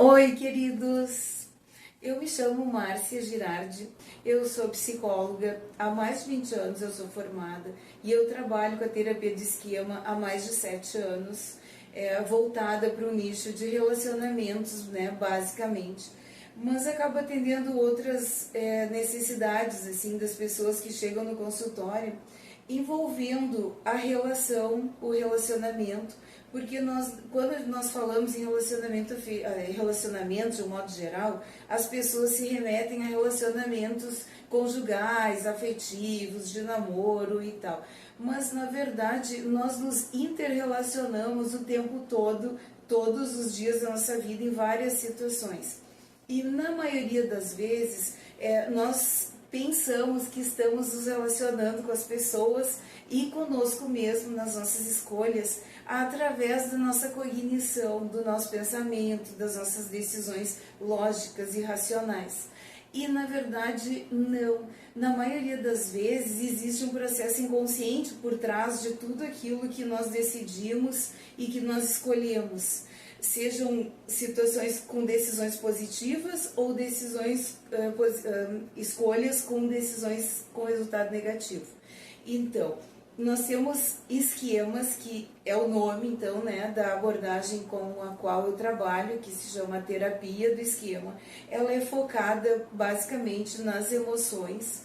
Oi, queridos! Eu me chamo Márcia Girardi, eu sou psicóloga, há mais de 20 anos eu sou formada e eu trabalho com a terapia de esquema há mais de 7 anos, voltada para o nicho de relacionamentos, né, basicamente. Mas acaba atendendo outras necessidades assim das pessoas que chegam no consultório, envolvendo a relação, o relacionamento, porque quando nós falamos em relacionamento de um modo geral, as pessoas se remetem a relacionamentos conjugais, afetivos, de namoro e tal. Mas na verdade nós nos interrelacionamos o tempo todo, todos os dias da nossa vida, em várias situações. E na maioria das vezes nós pensamos que estamos nos relacionando com as pessoas e conosco mesmo nas nossas escolhas através da nossa cognição, do nosso pensamento, das nossas decisões lógicas e racionais. E na verdade não. Na maioria das vezes existe um processo inconsciente por trás de tudo aquilo que nós decidimos e que nós escolhemos. Sejam situações com decisões positivas ou escolhas com decisões com resultado negativo. Então, nós temos esquemas, que é o nome, então, né, da abordagem com a qual eu trabalho, que se chama terapia do esquema. Ela é focada basicamente nas emoções.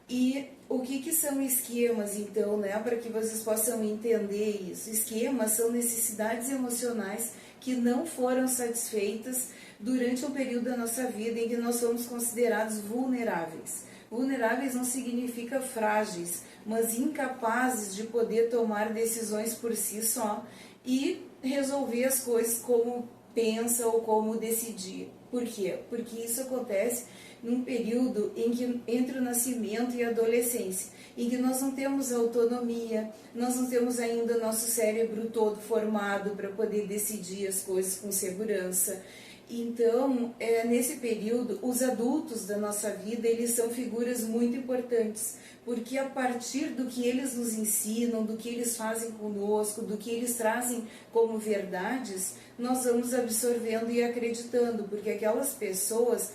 E o que são esquemas, então, né, para que vocês possam entender isso? Esquemas são necessidades emocionais que não foram satisfeitas durante um período da nossa vida em que nós somos considerados vulneráveis. Vulneráveis não significa frágeis, mas incapazes de poder tomar decisões por si só e resolver as coisas como pensa ou como decidir. Por quê? Porque isso acontece num período em que, entre o nascimento e a adolescência, em que nós não temos autonomia, nós não temos ainda nosso cérebro todo formado para poder decidir as coisas com segurança. Então, nesse período, os adultos da nossa vida, eles são figuras muito importantes, porque a partir do que eles nos ensinam, do que eles fazem conosco, do que eles trazem como verdades, nós vamos absorvendo e acreditando, porque aquelas pessoas,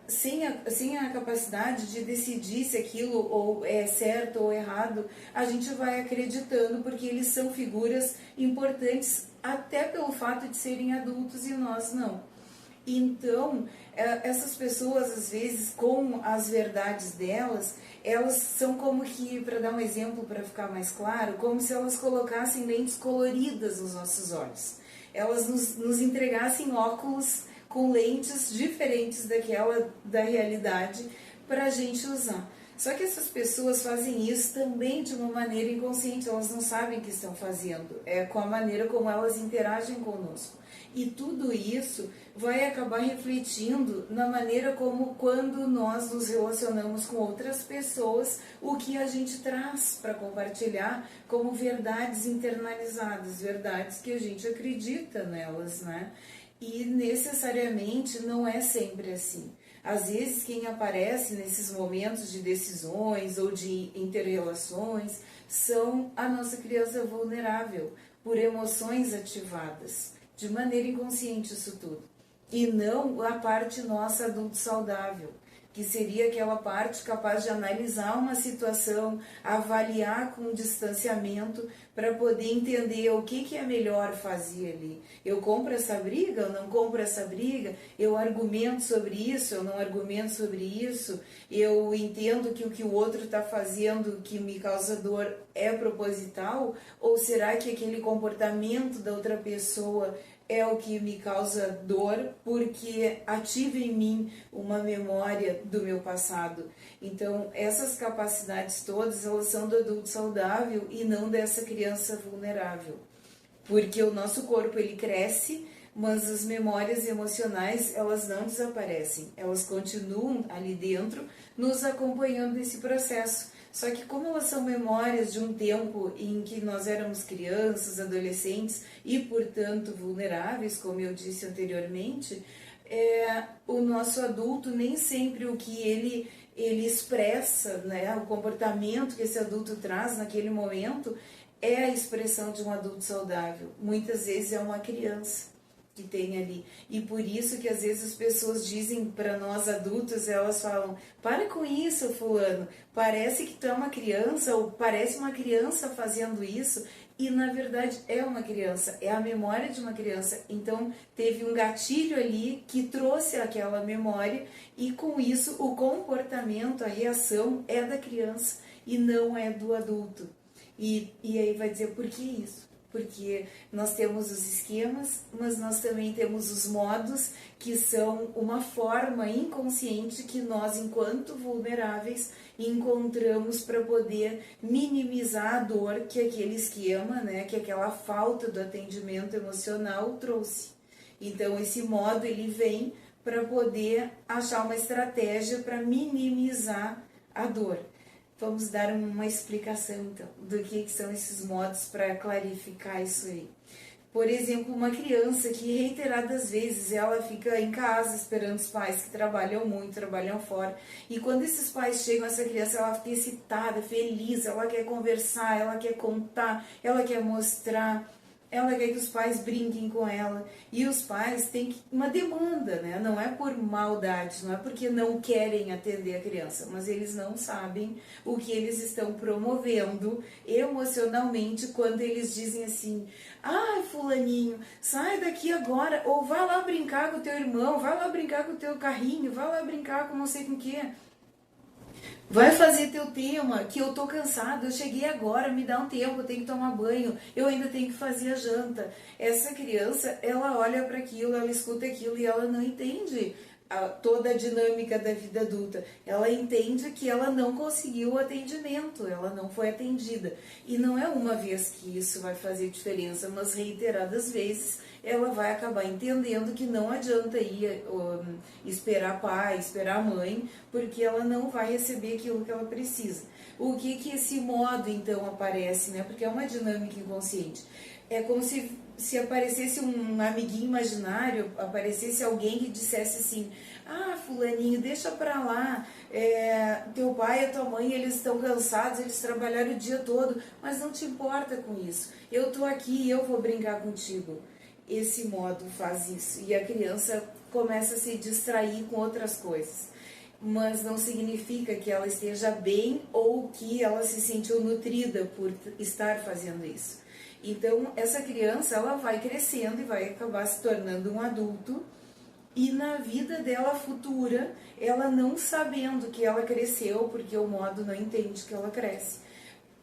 sem a capacidade de decidir se aquilo ou é certo ou errado, a gente vai acreditando, porque eles são figuras importantes até pelo fato de serem adultos e nós não. Então, essas pessoas, às vezes, com as verdades delas, elas são como que, para dar um exemplo para ficar mais claro, como se elas colocassem lentes coloridas nos nossos olhos. Elas nos entregassem óculos com lentes diferentes da realidade para a gente usar. Só que essas pessoas fazem isso também de uma maneira inconsciente, elas não sabem o que estão fazendo, com a maneira como elas interagem conosco. E tudo isso vai acabar refletindo na maneira como, quando nós nos relacionamos com outras pessoas, o que a gente traz para compartilhar como verdades internalizadas, verdades que a gente acredita nelas, né? E necessariamente não é sempre assim. Às vezes quem aparece nesses momentos de decisões ou de interrelações são a nossa criança vulnerável, por emoções ativadas, de maneira inconsciente isso tudo. E não a parte nossa adulto saudável, que seria aquela parte capaz de analisar uma situação, avaliar com distanciamento para poder entender o que é melhor fazer ali. Eu compro essa briga, eu não compro essa briga, eu argumento sobre isso, eu não argumento sobre isso, eu entendo que o que o outro está fazendo que me causa dor é proposital, ou será que aquele comportamento da outra pessoa é o que me causa dor porque ativa em mim uma memória do meu passado. Então, essas capacidades todas, elas são do adulto saudável e não dessa criança vulnerável. Porque o nosso corpo, ele cresce, mas as memórias emocionais, elas não desaparecem. Elas continuam ali dentro, nos acompanhando nesse processo. Só que como elas são memórias de um tempo em que nós éramos crianças, adolescentes e, portanto, vulneráveis, como eu disse anteriormente, o nosso adulto, nem sempre o que ele expressa, né, o comportamento que esse adulto traz naquele momento é a expressão de um adulto saudável. Muitas vezes é uma criança que tem ali. E por isso que às vezes as pessoas dizem para nós adultos, elas falam: para com isso, fulano, parece que tu é uma criança, ou parece uma criança fazendo isso, e na verdade é uma criança, é a memória de uma criança. Então teve um gatilho ali que trouxe aquela memória, e com isso o comportamento, a reação é da criança e não é do adulto. E aí vai dizer: por que isso? Porque nós temos os esquemas, mas nós também temos os modos, que são uma forma inconsciente que nós, enquanto vulneráveis, encontramos para poder minimizar a dor que aquele esquema, né, que aquela falta do atendimento emocional trouxe. Então esse modo ele vem para poder achar uma estratégia para minimizar a dor. Vamos dar uma explicação, então, do que são esses modos para clarificar isso aí. Por exemplo, uma criança que reiteradas vezes ela fica em casa esperando os pais que trabalham muito, trabalham fora, e quando esses pais chegam, essa criança ela fica excitada, feliz, ela quer conversar, ela quer contar, ela quer mostrar, ela quer que os pais brinquem com ela, e os pais têm uma demanda, né? Não é por maldade, não é porque não querem atender a criança, mas eles não sabem o que eles estão promovendo emocionalmente quando eles dizem assim: ai, fulaninho, sai daqui agora, ou vai lá brincar com o teu irmão, vai lá brincar com o teu carrinho, vai lá brincar com não sei com o que. Vai fazer teu tema, que eu tô cansado, eu cheguei agora, me dá um tempo, eu tenho que tomar banho, eu ainda tenho que fazer a janta. Essa criança, ela olha para aquilo, ela escuta aquilo e ela não entende toda a dinâmica da vida adulta. Ela entende que ela não conseguiu o atendimento, ela não foi atendida. E não é uma vez que isso vai fazer diferença, mas reiteradas vezes ela vai acabar entendendo que não adianta ir esperar pai, esperar mãe, porque ela não vai receber aquilo que ela precisa. O que esse modo então aparece, né? Porque é uma dinâmica inconsciente. É como se aparecesse um amiguinho imaginário, aparecesse alguém que dissesse assim: ah, fulaninho, deixa pra lá, teu pai e a tua mãe, eles estão cansados, eles trabalharam o dia todo, mas não te importa com isso, eu tô aqui, eu vou brincar contigo. Esse modo faz isso, e a criança começa a se distrair com outras coisas, mas não significa que ela esteja bem ou que ela se sentiu nutrida por estar fazendo isso. Então essa criança, ela vai crescendo e vai acabar se tornando um adulto, e na vida dela futura, ela não sabendo que ela cresceu, porque o modo não entende que ela cresce.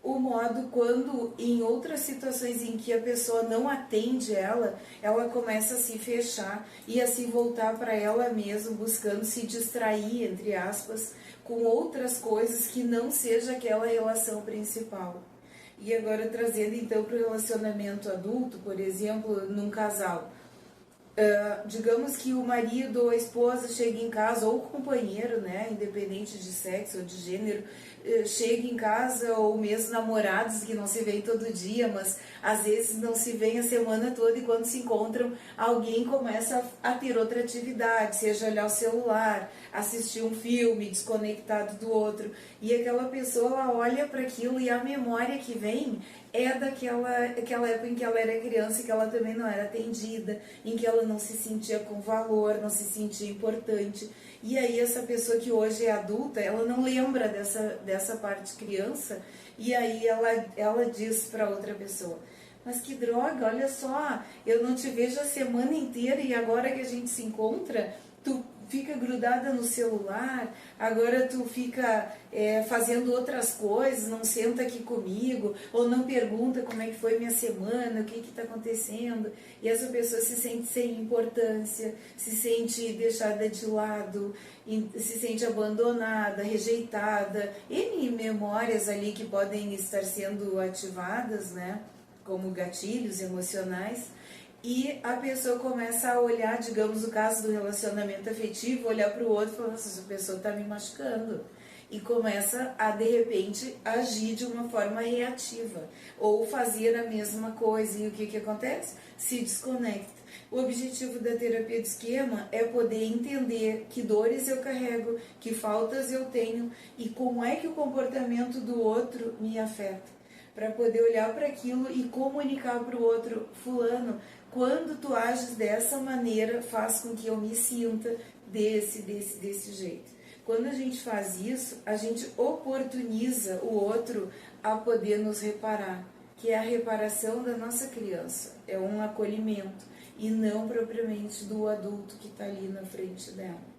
O modo, quando em outras situações em que a pessoa não atende ela começa a se fechar e a se voltar para ela mesma, buscando se distrair, entre aspas, com outras coisas que não seja aquela relação principal. E agora trazendo então para o relacionamento adulto, por exemplo, num casal. Digamos que o marido ou a esposa chega em casa, ou o companheiro, né, independente de sexo ou de gênero, chega em casa, ou mesmo namorados que não se veem todo dia, mas às vezes não se veem a semana toda, e quando se encontram, alguém começa a ter outra atividade, seja olhar o celular, assistir um filme, desconectado do outro, e aquela pessoa, ela olha para aquilo, e a memória que vem é daquela época em que ela era criança, e que ela também não era atendida, em que ela não se sentia com valor, não se sentia importante. E aí essa pessoa que hoje é adulta, ela não lembra dessa parte criança, e aí ela diz para outra pessoa: mas que droga, olha só, eu não te vejo a semana inteira, e agora que a gente se encontra, tu fica grudada no celular, agora tu fica fazendo outras coisas, não senta aqui comigo, ou não pergunta como é que foi minha semana, o que está acontecendo. E essa pessoa se sente sem importância, se sente deixada de lado, se sente abandonada, rejeitada, N memórias ali que podem estar sendo ativadas, né, como gatilhos emocionais. E a pessoa começa a olhar, digamos, o caso do relacionamento afetivo, olhar para o outro e falar: nossa, essa pessoa está me machucando. E começa a, de repente, agir de uma forma reativa, ou fazer a mesma coisa. E o que acontece? Se desconecta. O objetivo da terapia de esquema é poder entender que dores eu carrego, que faltas eu tenho, e como é que o comportamento do outro me afeta. para poder olhar para aquilo e comunicar para o outro: fulano, quando tu ages dessa maneira, faz com que eu me sinta desse jeito. Quando a gente faz isso, a gente oportuniza o outro a poder nos reparar, que é a reparação da nossa criança, é um acolhimento, e não propriamente do adulto que está ali na frente dela.